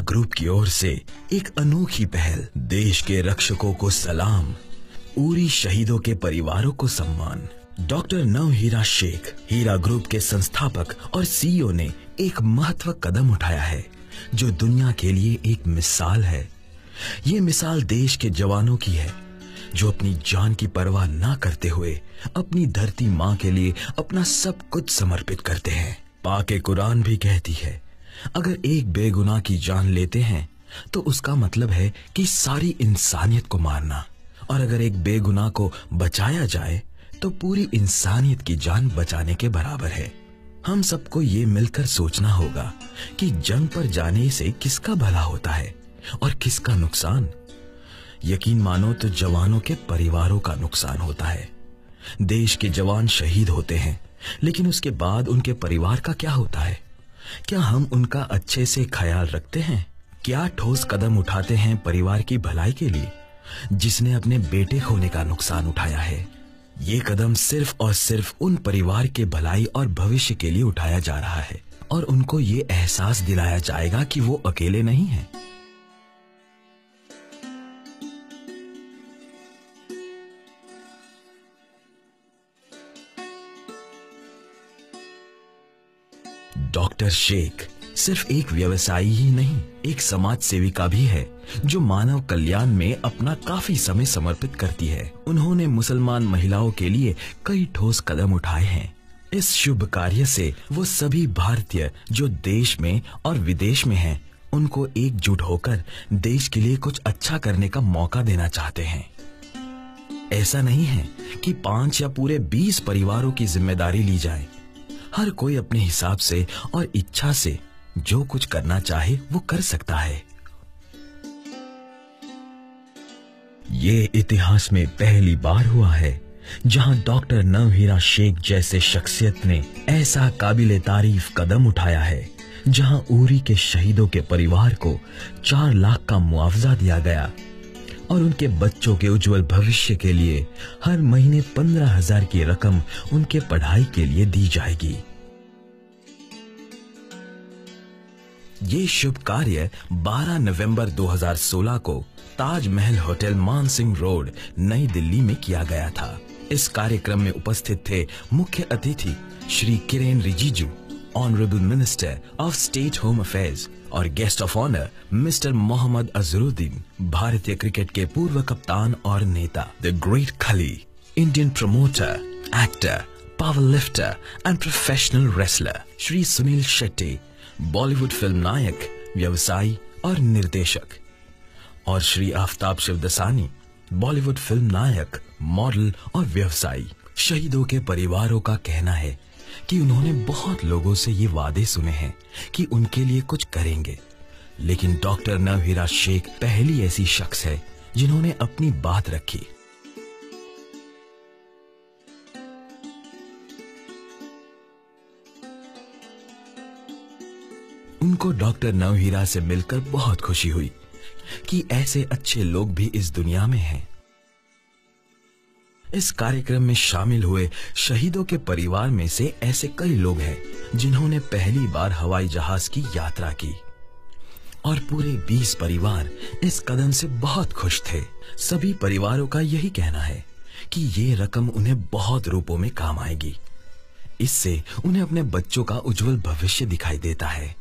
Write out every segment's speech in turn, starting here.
Group की ओर से एक अनोखी पहल। देश के रक्षकों को सलाम, उरी शहीदों के परिवारों को सम्मान। डॉक्टर नवहीरा शेख, हीरा ग्रुप के संस्थापक और सीईओ ने एक महत्वपूर्ण कदम उठाया है जो दुनिया के लिए एक मिसाल है। ये मिसाल देश के जवानों की है जो अपनी जान की परवाह ना करते हुए अपनी धरती माँ के लिए अपना सब कुछ समर्पित करते हैं। पाके कुरान भी कहती है, अगर एक बेगुनाह की जान लेते हैं तो उसका मतलब है कि सारी इंसानियत को मारना, और अगर एक बेगुनाह को बचाया जाए तो पूरी इंसानियत की जान बचाने के बराबर है। हम सबको ये मिलकर सोचना होगा कि जंग पर जाने से किसका भला होता है और किसका नुकसान। यकीन मानो तो जवानों के परिवारों का नुकसान होता है। देश के जवान शहीद होते हैं, लेकिन उसके बाद उनके परिवार का क्या होता है? क्या हम उनका अच्छे से ख्याल रखते हैं? क्या ठोस कदम उठाते हैं परिवार की भलाई के लिए जिसने अपने बेटे खोने का नुकसान उठाया है? ये कदम सिर्फ और सिर्फ उन परिवार के भलाई और भविष्य के लिए उठाया जा रहा है, और उनको ये एहसास दिलाया जाएगा कि वो अकेले नहीं हैं। डॉक्टर शेख सिर्फ एक व्यवसायी ही नहीं, एक समाज सेविका भी है जो मानव कल्याण में अपना काफी समय समर्पित करती है। उन्होंने मुसलमान महिलाओं के लिए कई ठोस कदम उठाए हैं। इस शुभ कार्य से वो सभी भारतीय जो देश में और विदेश में हैं, उनको एकजुट होकर देश के लिए कुछ अच्छा करने का मौका देना चाहते हैं। ऐसा नहीं है कि 5 या पूरे 20 परिवारों की जिम्मेदारी ली जाए। हर कोई अपने हिसाब से और इच्छा से जो कुछ करना चाहे वो कर सकता है। ये इतिहास में पहली बार हुआ है जहां डॉक्टर नवहीरा शेख जैसे शख्सियत ने ऐसा काबिले तारीफ कदम उठाया है, जहां उरी के शहीदों के परिवार को 4 लाख का मुआवजा दिया गया और उनके बच्चों के उज्जवल भविष्य के लिए हर महीने 15,000 की रकम उनके पढ़ाई के लिए दी जाएगी। ये शुभ कार्य 12 नवंबर 2016 को ताजमहल होटल मानसिंह रोड, नई दिल्ली में किया गया था। इस कार्यक्रम में उपस्थित थे मुख्य अतिथि Shri Kiren Rijiju, honourable minister of state home affairs, और guest of honour mister Mohammad Azharuddin, भारतीय क्रिकेट के पूर्व कप्तान और नेता, the great Khali, Indian promoter, actor, power lifter and professional wrestler Shri Suniel Shetty, Bollywood film नायक, व्यवसायी और निर्देशक, और श्री आफ्ताब शिवदसानी, बॉलीवुड फिल्म नायक, मॉडल और व्यवसायी। शहीदों के परिवारों का कहना है कि उन्होंने बहुत लोगों से ये वादे सुने हैं कि उनके लिए कुछ करेंगे, लेकिन डॉक्टर नवहीरा शेख पहली ऐसी शख्स है जिन्होंने अपनी बात रखी। उनको डॉक्टर नवहीरा से मिलकर बहुत खुशी हुई कि ऐसे अच्छे लोग भी इस दुनिया में हैं। इस कार्यक्रम में शामिल हुए शहीदों के परिवार में से ऐसे कई लोग हैं जिन्होंने पहली बार हवाई जहाज की यात्रा की, और पूरे 20 परिवार इस कदम से बहुत खुश थे। सभी परिवारों का यही कहना है कि ये रकम उन्हें बहुत रूपों में काम आएगी। इससे उन्हें अपने बच्चों का उज्जवल भविष्य दिखाई देता है।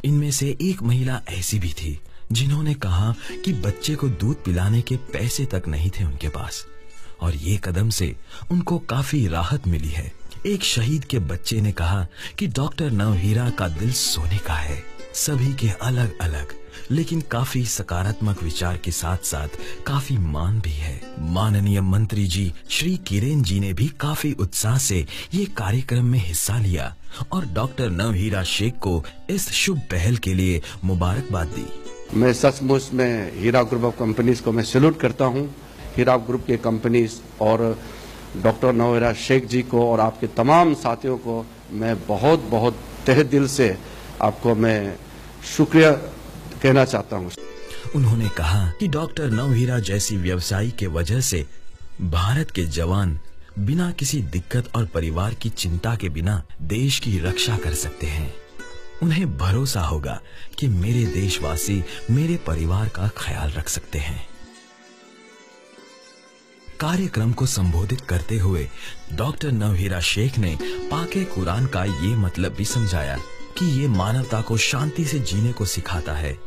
इनमें से एक महिला ऐसी भी थी जिन्होंने कहा कि बच्चे को दूध पिलाने के पैसे तक नहीं थे उनके पास, और ये कदम से उनको काफी राहत मिली है। एक शहीद के बच्चे ने कहा कि डॉक्टर नवहीरा का दिल सोने का है। सभी के अलग अलग लेकिन काफी सकारात्मक विचार के साथ साथ काफी मान भी है। माननीय मंत्री जी श्री किरेन जी ने भी काफी उत्साह से ये कार्यक्रम में हिस्सा लिया और डॉक्टर नवहीरा शेख को इस शुभ पहल के लिए मुबारकबाद दी। मैं सचमुच में हीरा ग्रुप ऑफ कंपनीज को मैं सैल्यूट करता हूँ। हीरा ग्रुप के कंपनीज और डॉक्टर नवहीरा शेख जी को और आपके तमाम साथियों को मैं बहुत बहुत तहे दिल से आपको मैं शुक्रिया कहना चाहता हूँ। उन्होंने कहा कि डॉक्टर नवहीरा जैसी व्यवसायी के वजह से भारत के जवान बिना किसी दिक्कत और परिवार की चिंता के बिना देश की रक्षा कर सकते हैं। उन्हें भरोसा होगा कि मेरे देशवासी मेरे परिवार का ख्याल रख सकते हैं। कार्यक्रम को संबोधित करते हुए डॉक्टर नवहीरा शेख ने पाके कुरान का ये मतलब भी समझाया कि ये मानवता को शांति से जीने को सिखाता है।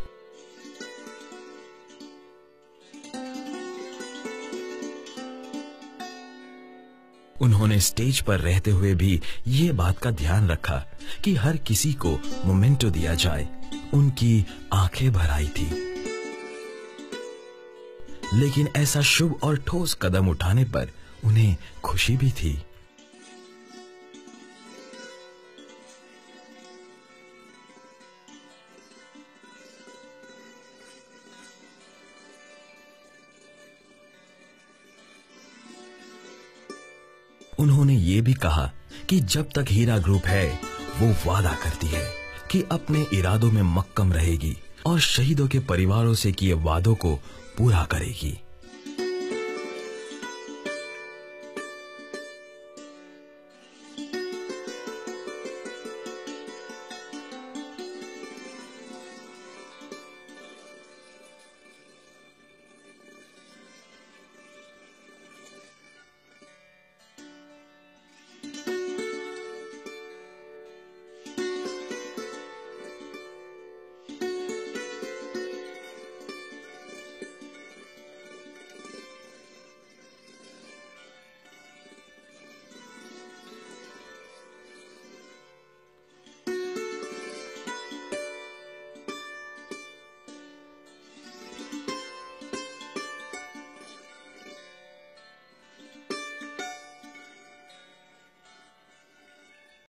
उन्होंने स्टेज पर रहते हुए भी ये बात का ध्यान रखा कि हर किसी को मोमेंटो दिया जाए। उनकी आंखें भर आई थी, लेकिन ऐसा शुभ और ठोस कदम उठाने पर उन्हें खुशी भी थी। उन्होंने ये भी कहा कि जब तक हीरा ग्रुप है वो वादा करती है कि अपने इरादों में मक्कम रहेगी और शहीदों के परिवारों से किए वादों को पूरा करेगी।